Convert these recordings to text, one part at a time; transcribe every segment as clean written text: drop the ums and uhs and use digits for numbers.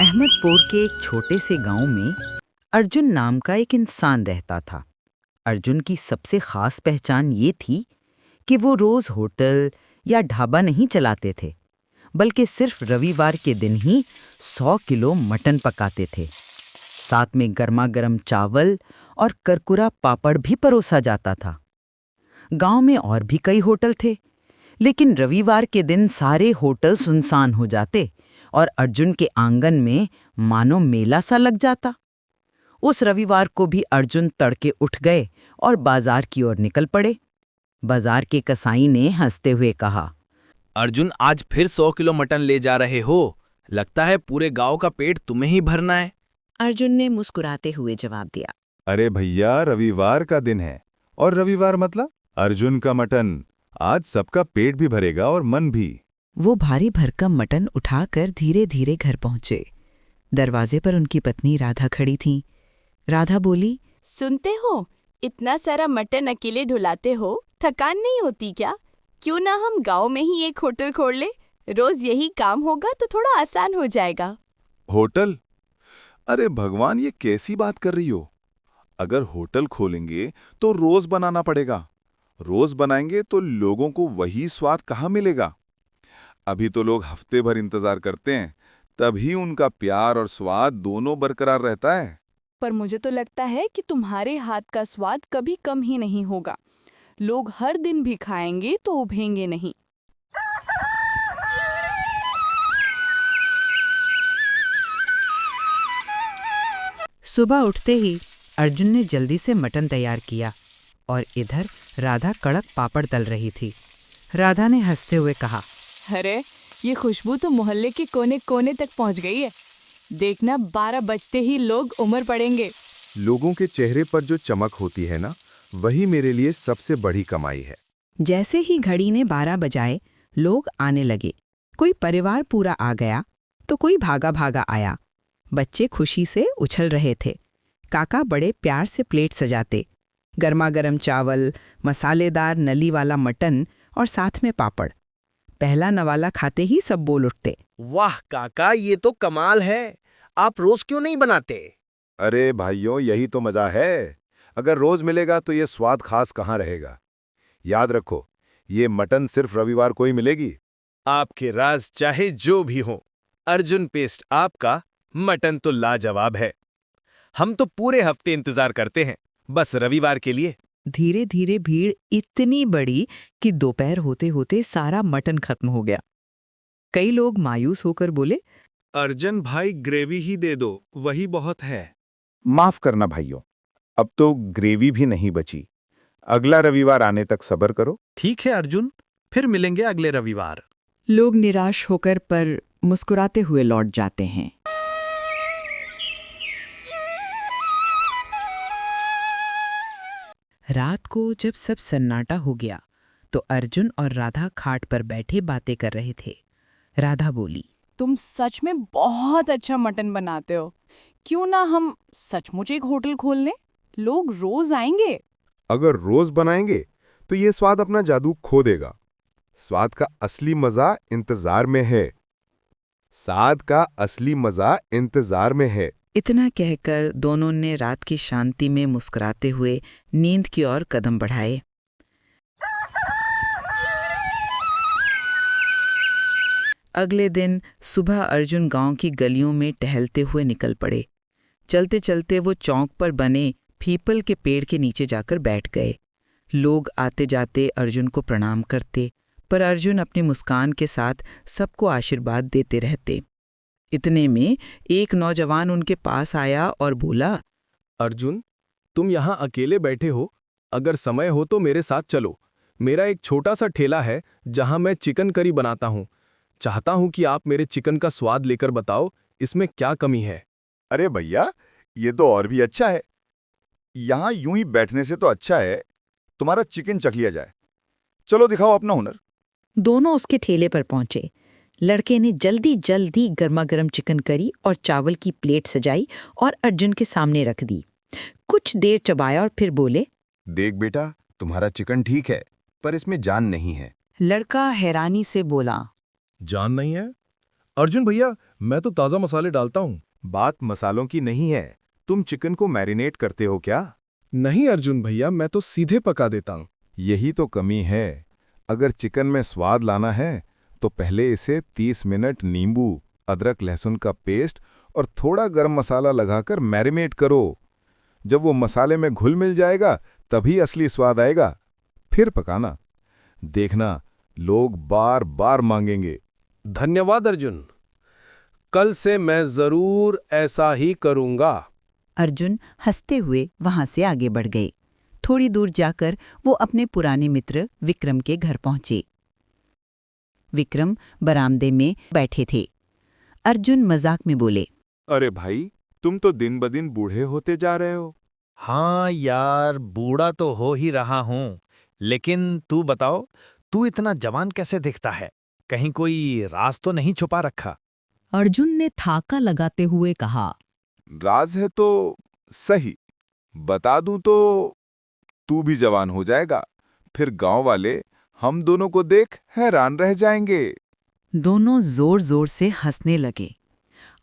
अहमदपुर के एक छोटे से गांव में अर्जुन नाम का एक इंसान रहता था। अर्जुन की सबसे खास पहचान ये थी कि वो रोज होटल या ढाबा नहीं चलाते थे, बल्कि सिर्फ रविवार के दिन ही 100 किलो मटन पकाते थे। साथ में गर्मा गर्म चावल और करकुरा पापड़ भी परोसा जाता था। गांव में और भी कई होटल थे, लेकिन रविवार के दिन सारे होटल सुनसान हो जाते और अर्जुन के आंगन में मानो मेला सा लग जाता। उस रविवार को भी अर्जुन तड़के उठ गए और बाजार की ओर निकल पड़े। बाजार के कसाई ने हंसते हुए कहा, अर्जुन, आज फिर 100 किलो मटन ले जा रहे हो। लगता है पूरे गांव का पेट तुम्हें ही भरना है। अर्जुन ने मुस्कुराते हुए जवाब दिया, अरे भैया, रविवार का दिन है और रविवार मतलब अर्जुन का मटन। आज सबका पेट भी भरेगा और मन भी। वो भारी भरकम मटन उठाकर धीरे धीरे घर पहुंचे। दरवाजे पर उनकी पत्नी राधा खड़ी थी। राधा बोली, सुनते हो, इतना सारा मटन अकेले ढुलाते हो, थकान नहीं होती क्या? क्यों ना हम गांव में ही एक होटल खोल ले? रोज यही काम होगा तो थोड़ा आसान हो जाएगा। होटल? अरे भगवान, ये कैसी बात कर रही हो? अगर होटल खोलेंगे तो रोज बनाना पड़ेगा। रोज बनाएंगे तो लोगों को वही स्वाद कहाँ मिलेगा? अभी तो लोग हफ्ते भर इंतजार करते हैं, तभी उनका प्यार और स्वाद दोनों बरकरार रहता है। पर मुझे तो लगता है कि तुम्हारे हाथ का स्वाद कभी कम ही नहीं होगा। लोग हर दिन भी खाएंगे तो उभेंगे नहीं। सुबह उठते ही अर्जुन ने जल्दी से मटन तैयार किया और इधर राधा कड़क पापड़ तल रही थी। राधा ने हंसते हुए कहा, अरे, ये खुशबू तो मोहल्ले के कोने कोने तक पहुंच गई है। देखना, 12 बजते ही लोग उमड़ पड़ेंगे। लोगों के चेहरे पर जो चमक होती है ना, वही मेरे लिए सबसे बड़ी कमाई है। जैसे ही घड़ी ने 12 बजाए, लोग आने लगे। कोई परिवार पूरा आ गया तो कोई भागा भागा आया। बच्चे खुशी से उछल रहे थे। काका बड़े प्यार से प्लेट सजाते। गर्मा गर्म चावल, मसालेदार नली वाला मटन और साथ में पापड़। पहला नवाला खाते ही सब बोल उठते, वाह काका, ये तो कमाल है। आप रोज क्यों नहीं बनाते? अरे भाइयों, यही तो मजा है। अगर रोज मिलेगा तो ये स्वाद खास कहाँ रहेगा। याद रखो, ये मटन सिर्फ रविवार को ही मिलेगी। आपके राज चाहे जो भी हो, अर्जुन पेस्ट आपका मटन तो लाजवाब है। हम तो पूरे हफ्ते इंतजार करते हैं, बस रविवार के लिए। धीरे धीरे भीड़ इतनी बड़ी कि दोपहर होते होते सारा मटन खत्म हो गया। कई लोग मायूस होकर बोले, अर्जुन भाई, ग्रेवी ही दे दो, वही बहुत है। माफ करना भाइयों, अब तो ग्रेवी भी नहीं बची। अगला रविवार आने तक सब्र करो। ठीक है अर्जुन, फिर मिलेंगे अगले रविवार। लोग निराश होकर पर मुस्कुराते हुए लौट जाते हैं। रात को जब सब सन्नाटा हो गया तो अर्जुन और राधा खाट पर बैठे बातें कर रहे थे। राधा बोली, तुम सच में बहुत अच्छा मटन बनाते हो। क्यों ना हम सचमुच एक होटल खोल लें? लोग रोज आएंगे। अगर रोज बनाएंगे तो ये स्वाद अपना जादू खो देगा। स्वाद का असली मजा इंतजार में है। स्वाद का असली मजा इंतजार में है। इतना कहकर दोनों ने रात की शांति में मुस्कुराते हुए नींद की ओर कदम बढ़ाए। अगले दिन सुबह अर्जुन गांव की गलियों में टहलते हुए निकल पड़े। चलते चलते वो चौक पर बने पीपल के पेड़ के नीचे जाकर बैठ गए। लोग आते जाते अर्जुन को प्रणाम करते, पर अर्जुन अपनी मुस्कान के साथ सबको आशीर्वाद देते रहते। इतने में एक नौजवान उनके पास आया और बोला, अर्जुन, तुम यहाँ अकेले बैठे हो? अगर समय हो तो मेरे साथ चलो। मेरा एक छोटा सा ठेला है जहाँ मैं चिकन करी बनाता हूँ। चाहता हूँ कि आप मेरे चिकन का स्वाद लेकर बताओ, इसमें क्या कमी है। अरे भैया, ये तो और भी अच्छा है। यहाँ यूं ही बैठने से तो अच्छा है तुम्हारा चिकन चख लिया जाए। चलो दिखाओ अपना हुनर। दोनों उसके ठेले पर पहुंचे। लड़के ने जल्दी जल्दी गर्मा गर्म चिकन करी और चावल की प्लेट सजाई और अर्जुन के सामने रख दी। कुछ देर चबाया और फिर बोले, देख बेटा, तुम्हारा चिकन ठीक है, पर इसमें जान नहीं है। लड़का हैरानी से बोला, जान नहीं है? अर्जुन भैया, मैं तो ताज़ा मसाले डालता हूँ। बात मसालों की नहीं है, तुम चिकन को मैरिनेट करते हो क्या? नहीं अर्जुन भैया, मैं तो सीधे पका देता हूँ। यही तो कमी है। अगर चिकन में स्वाद लाना है तो पहले इसे 30 मिनट नींबू, अदरक लहसुन का पेस्ट और थोड़ा गरम मसाला लगाकर मैरिनेट करो। जब वो मसाले में घुल मिल जाएगा तभी असली स्वाद आएगा। फिर पकाना, देखना लोग बार बार मांगेंगे। धन्यवाद अर्जुन, कल से मैं जरूर ऐसा ही करूँगा। अर्जुन हंसते हुए वहां से आगे बढ़ गए। थोड़ी दूर जाकर वो अपने पुराने मित्र विक्रम के घर पहुंचे। विक्रम बरामदे में बैठे थे। अर्जुन मजाक में बोले, अरे भाई, तुम तो दिन ब दिन बूढ़े होते जा रहे हो। हाँ यार, बूढ़ा तो हो ही रहा हूँ, लेकिन तू बताओ, तू इतना जवान कैसे दिखता है? कहीं कोई राज तो नहीं छुपा रखा? अर्जुन ने थाका लगाते हुए कहा, राज है तो सही, बता दूं तो तू भी जवान हो जाएगा। फिर गांव वाले हम दोनों को देख हैरान रह जाएंगे। दोनों जोर जोर से हंसने लगे।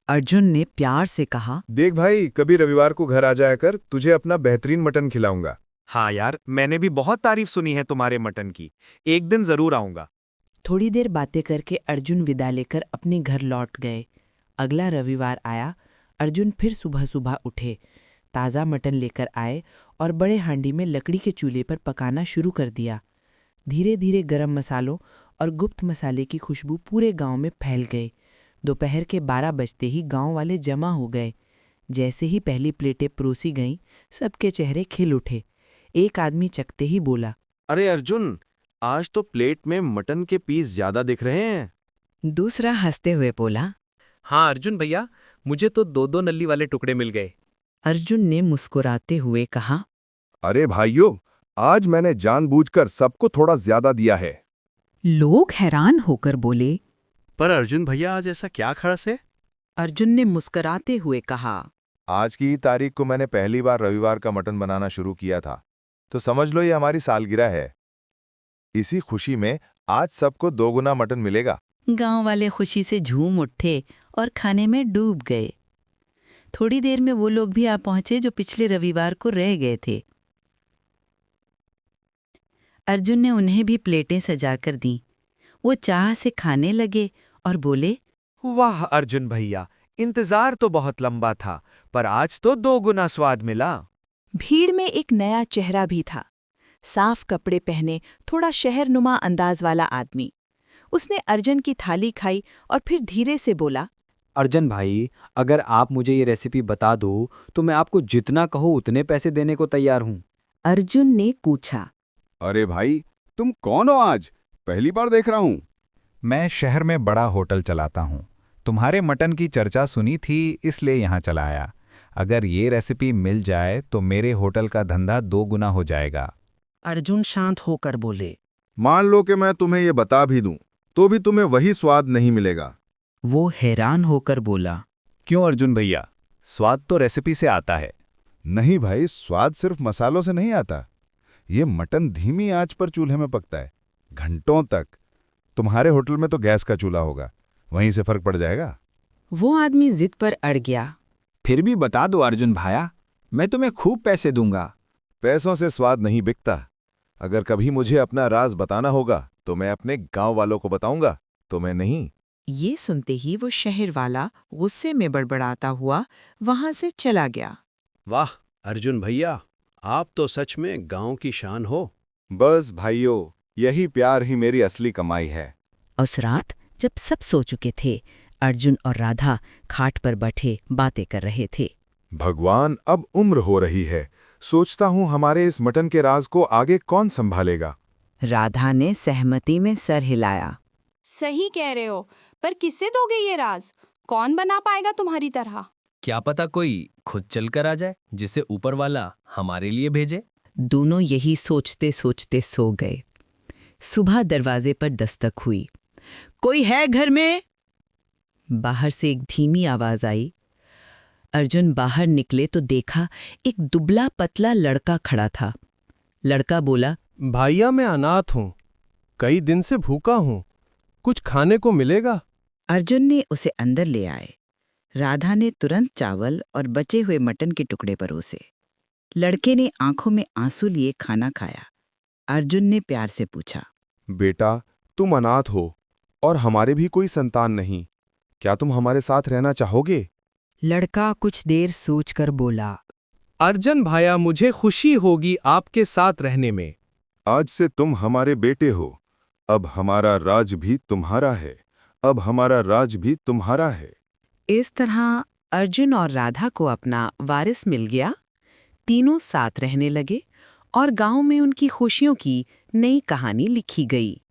अर्जुन ने प्यार से कहा, देख भाई, कभी रविवार को घर आ जाया कर, तुझे अपना बेहतरीन मटन खिलाऊंगा। हाँ यार, मैंने भी बहुत तारीफ सुनी है तुम्हारे मटन की। एक दिन जरूर आऊंगा। थोड़ी देर बातें करके अर्जुन विदा लेकर अपने घर लौट गए। अगला रविवार आया। अर्जुन फिर सुबह सुबह उठे, ताज़ा मटन लेकर आए और बड़े हांडी में लकड़ी के चूल्हे पर पकाना शुरू कर दिया। धीरे धीरे गरम मसालों और गुप्त मसाले की खुशबू पूरे गांव में फैल गई। दोपहर के 12 बजते ही गांव वाले जमा हो गए। जैसे ही पहली प्लेटें परोसी गईं, सबके चेहरे खिल उठे। एक आदमी चखते ही बोला, अरे अर्जुन, आज तो प्लेट में मटन के पीस ज्यादा दिख रहे हैं। दूसरा हंसते हुए बोला, हाँ अर्जुन भैया, मुझे तो 2-2 नली वाले टुकड़े मिल गए। अर्जुन ने मुस्कुराते हुए कहा, अरे भाइयों, आज मैंने जानबूझकर सबको थोड़ा ज्यादा दिया है। लोग हैरान होकर बोले, पर अर्जुन भैया, आज ऐसा क्या खास है? अर्जुन ने मुस्कुराते हुए कहा, आज की ही तारीख को मैंने पहली बार रविवार का मटन बनाना शुरू किया था, तो समझ लो ये हमारी सालगिरह है। इसी खुशी में आज सबको 2 गुना मटन मिलेगा। गांव वाले खुशी से झूम उठे और खाने में डूब गए। थोड़ी देर में वो लोग भी आ पहुंचे जो पिछले रविवार को रह गए थे। अर्जुन ने उन्हें भी प्लेटें सजाकर दी। वो चाह से खाने लगे और बोले, वाह अर्जुन भैया, इंतजार तो बहुत लंबा था, पर आज तो 2 गुना स्वाद मिला। भीड़ में एक नया चेहरा भी था। साफ कपड़े पहने, थोड़ा शहरनुमा अंदाज वाला आदमी। उसने अर्जुन की थाली खाई और फिर धीरे से बोला, अर्जुन भाई, अगर आप मुझे ये रेसिपी बता दो तो मैं आपको जितना कहो उतने पैसे देने को तैयार हूँ। अर्जुन ने पूछा, अरे भाई, तुम कौन हो? आज पहली बार देख रहा हूँ। मैं शहर में बड़ा होटल चलाता हूँ। तुम्हारे मटन की चर्चा सुनी थी, इसलिए यहाँ चला आया। अगर ये रेसिपी मिल जाए तो मेरे होटल का धंधा 2 गुना हो जाएगा। अर्जुन शांत होकर बोले, मान लो कि मैं तुम्हें ये बता भी दूं, तो भी तुम्हें वही स्वाद नहीं मिलेगा। वो हैरान होकर बोला, क्यों अर्जुन भैया, स्वाद तो रेसिपी से आता है। नहीं भाई, स्वाद सिर्फ मसालों से नहीं आता। ये मटन धीमी आंच पर चूल्हे में पकता है, घंटों तक। तुम्हारे होटल में तो गैस का चूल्हा होगा, वहीं से फर्क पड़ जाएगा। वो आदमी जिद पर अड़ गया। फिर भी बता दो अर्जुन भाया, मैं तुम्हें खूब पैसे दूंगा। पैसों से स्वाद नहीं बिकता। अगर कभी मुझे अपना राज बताना होगा तो मैं अपने गांव वालों को बताऊंगा, तुम्हें नहीं। ये सुनते ही वो शहर वाला गुस्से में बड़बड़ाता हुआ वहां से चला गया। वाह अर्जुन भैया, आप तो सच में गांव की शान हो। बस भाइयों, यही प्यार ही मेरी असली कमाई है। उस रात जब सब सो चुके थे, अर्जुन और राधा खाट पर बैठे बातें कर रहे थे। भगवान, अब उम्र हो रही है, सोचता हूँ हमारे इस मटन के राज को आगे कौन संभालेगा। राधा ने सहमति में सर हिलाया। सही कह रहे हो, पर किससे दोगे ये राज? कौन बना पाएगा तुम्हारी तरह? क्या पता कोई खुद चल कर आ जाए, जिसे ऊपर वाला हमारे लिए भेजे। दोनों यही सोचते सोचते सो गए। सुबह दरवाजे पर दस्तक हुई। कोई है घर में? बाहर से एक धीमी आवाज आई। अर्जुन बाहर निकले तो देखा एक दुबला पतला लड़का खड़ा था। लड़का बोला, भैया मैं अनाथ हूँ, कई दिन से भूखा हूँ, कुछ खाने को मिलेगा? अर्जुन ने उसे अंदर ले आए। राधा ने तुरंत चावल और बचे हुए मटन के टुकड़े परोसे। लड़के ने आंखों में आंसू लिए खाना खाया। अर्जुन ने प्यार से पूछा, बेटा, तुम अनाथ हो और हमारे भी कोई संतान नहीं। क्या तुम हमारे साथ रहना चाहोगे? लड़का कुछ देर सोचकर बोला, अर्जुन भाया, मुझे खुशी होगी आपके साथ रहने में। आज से तुम हमारे बेटे हो। अब हमारा राज भी तुम्हारा है। अब हमारा राज भी तुम्हारा है। इस तरह अर्जुन और राधा को अपना वारिस मिल गया। तीनों साथ रहने लगे और गांव में उनकी खुशियों की नई कहानी लिखी गई।